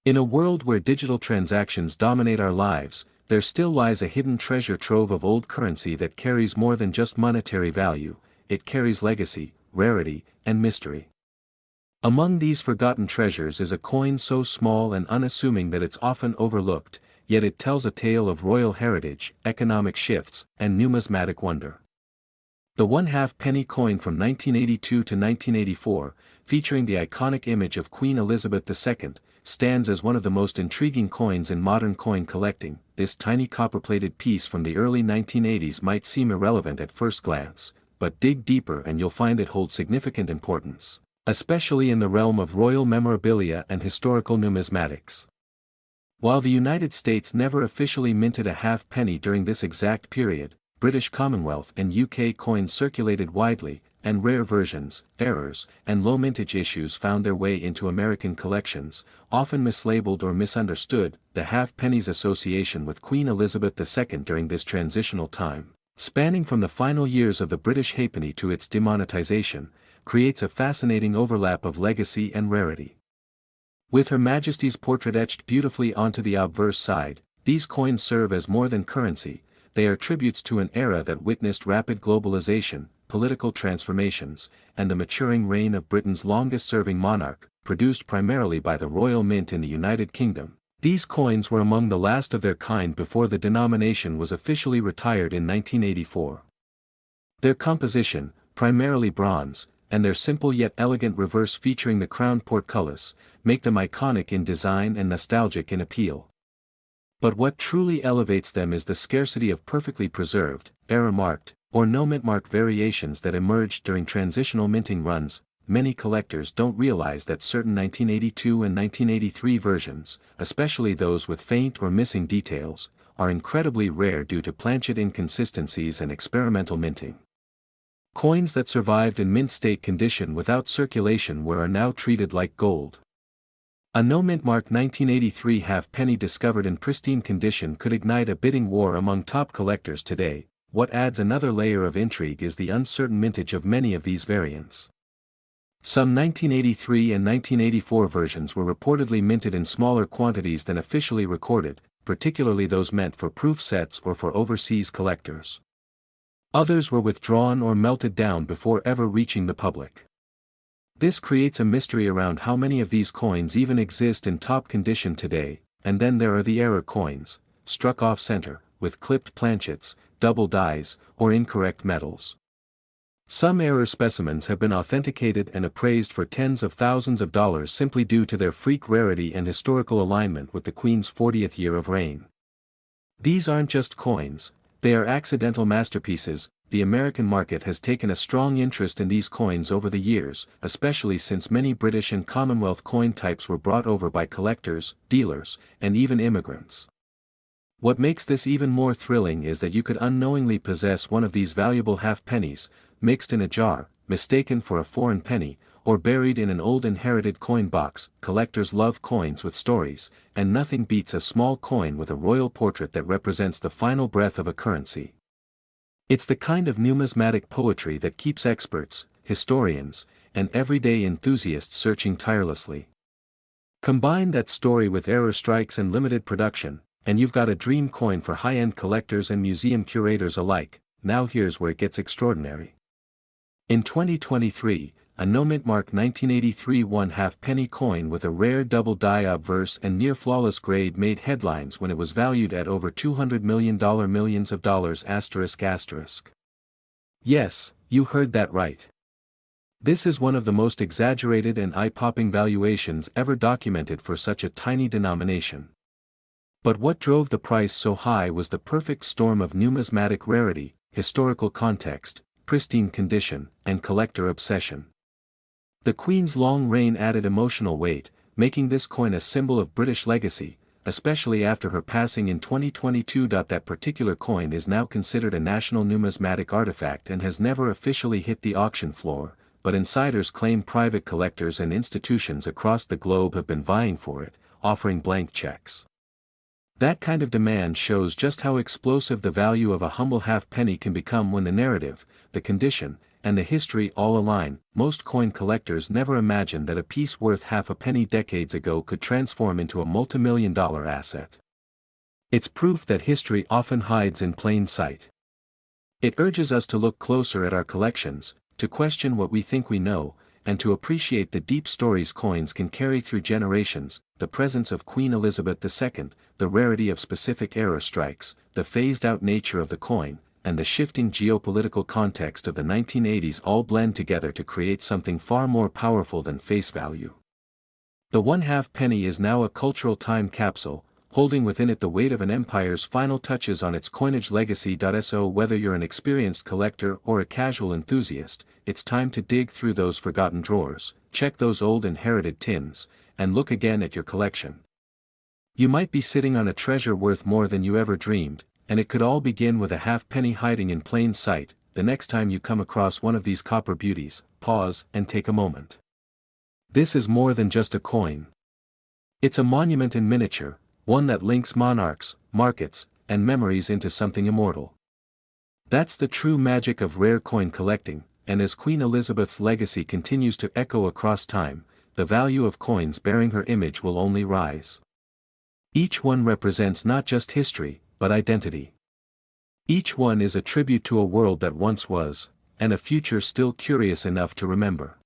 In a world where digital transactions dominate our lives, there still lies a hidden treasure trove of old currency that carries more than just monetary value. It carries legacy, rarity, and mystery. Among these forgotten treasures is a coin so small and unassuming that it's often overlooked, yet it tells a tale of royal heritage, economic shifts, and numismatic wonder. The 1/2 penny coin from 1982 to 1984, featuring the iconic image of Queen Elizabeth II, stands as one of the most intriguing coins in modern coin collecting. This tiny copper-plated piece from the early 1980s might seem irrelevant at first glance, but dig deeper and you'll find it holds significant importance, especially in the realm of royal memorabilia and historical numismatics. While the United States never officially minted a halfpenny during this exact period, British Commonwealth and UK coins circulated widely, and rare versions, errors, and low mintage issues found their way into American collections, often mislabeled or misunderstood. The halfpenny's association with Queen Elizabeth II during this transitional time, spanning from the final years of the British halfpenny to its demonetization, creates a fascinating overlap of legacy and rarity. With Her Majesty's portrait etched beautifully onto the obverse side, these coins serve as more than currency. They are tributes to an era that witnessed rapid globalization, political transformations, and the maturing reign of Britain's longest-serving monarch, produced primarily by the Royal Mint in the United Kingdom. These coins were among the last of their kind before the denomination was officially retired in 1984. Their composition, primarily bronze, and their simple yet elegant reverse featuring the crown portcullis, make them iconic in design and nostalgic in appeal. But what truly elevates them is the scarcity of perfectly preserved, error-marked, or no-mint-mark variations that emerged during transitional minting runs. Many collectors don't realize that certain 1982 and 1983 versions, especially those with faint or missing details, are incredibly rare due to planchet inconsistencies and experimental minting. Coins that survived in mint state condition without circulation are now treated like gold. A no-mint-mark 1983 halfpenny discovered in pristine condition could ignite a bidding war among top collectors today. What adds another layer of intrigue is the uncertain mintage of many of these variants. Some 1983 and 1984 versions were reportedly minted in smaller quantities than officially recorded, particularly those meant for proof sets or for overseas collectors. Others were withdrawn or melted down before ever reaching the public. This creates a mystery around how many of these coins even exist in top condition today. And then there are the error coins, struck off-center, with clipped planchets, double dies, or incorrect metals. Some error specimens have been authenticated and appraised for tens of thousands of dollars simply due to their freak rarity and historical alignment with the Queen's 40th year of reign. These aren't just coins, they are accidental masterpieces. The American market has taken a strong interest in these coins over the years, especially since many British and Commonwealth coin types were brought over by collectors, dealers, and even immigrants. What makes this even more thrilling is that you could unknowingly possess one of these valuable halfpennies, mixed in a jar, mistaken for a foreign penny, or buried in an old inherited coin box. Collectors love coins with stories, and nothing beats a small coin with a royal portrait that represents the final breath of a currency. It's the kind of numismatic poetry that keeps experts, historians, and everyday enthusiasts searching tirelessly. Combine that story with error strikes and limited production, and you've got a dream coin for high-end collectors and museum curators alike. Now here's where it gets extraordinary. In 2023, a no-mint-mark 1983 1/2 penny coin with a rare double die obverse and near-flawless grade made headlines when it was valued at over $200 million. Millions of dollars ***. Yes, you heard that right. This is one of the most exaggerated and eye-popping valuations ever documented for such a tiny denomination. But what drove the price so high was the perfect storm of numismatic rarity, historical context, pristine condition, and collector obsession. The Queen's long reign added emotional weight, making this coin a symbol of British legacy, especially after her passing in 2022. That particular coin is now considered a national numismatic artifact and has never officially hit the auction floor, but insiders claim private collectors and institutions across the globe have been vying for it, offering blank checks. That kind of demand shows just how explosive the value of a humble halfpenny can become when the narrative, the condition, and the history all align. Most coin collectors never imagined that a piece worth half a penny decades ago could transform into a multimillion-dollar asset. It's proof that history often hides in plain sight. It urges us to look closer at our collections, to question what we think we know, and to appreciate the deep stories coins can carry through generations. The presence of Queen Elizabeth II, the rarity of specific era strikes, the phased-out nature of the coin, and the shifting geopolitical context of the 1980s all blend together to create something far more powerful than face value. The 1/2 penny is now a cultural time capsule, holding within it the weight of an empire's final touches on its coinage legacy. So whether you're an experienced collector or a casual enthusiast, it's time to dig through those forgotten drawers, check those old inherited tins, and look again at your collection. You might be sitting on a treasure worth more than you ever dreamed, and it could all begin with a halfpenny hiding in plain sight. The next time you come across one of these copper beauties, pause and take a moment. This is more than just a coin. It's a monument in miniature, one that links monarchs, markets, and memories into something immortal. That's the true magic of rare coin collecting, and as Queen Elizabeth's legacy continues to echo across time, the value of coins bearing her image will only rise. Each one represents not just history, but identity. Each one is a tribute to a world that once was, and a future still curious enough to remember.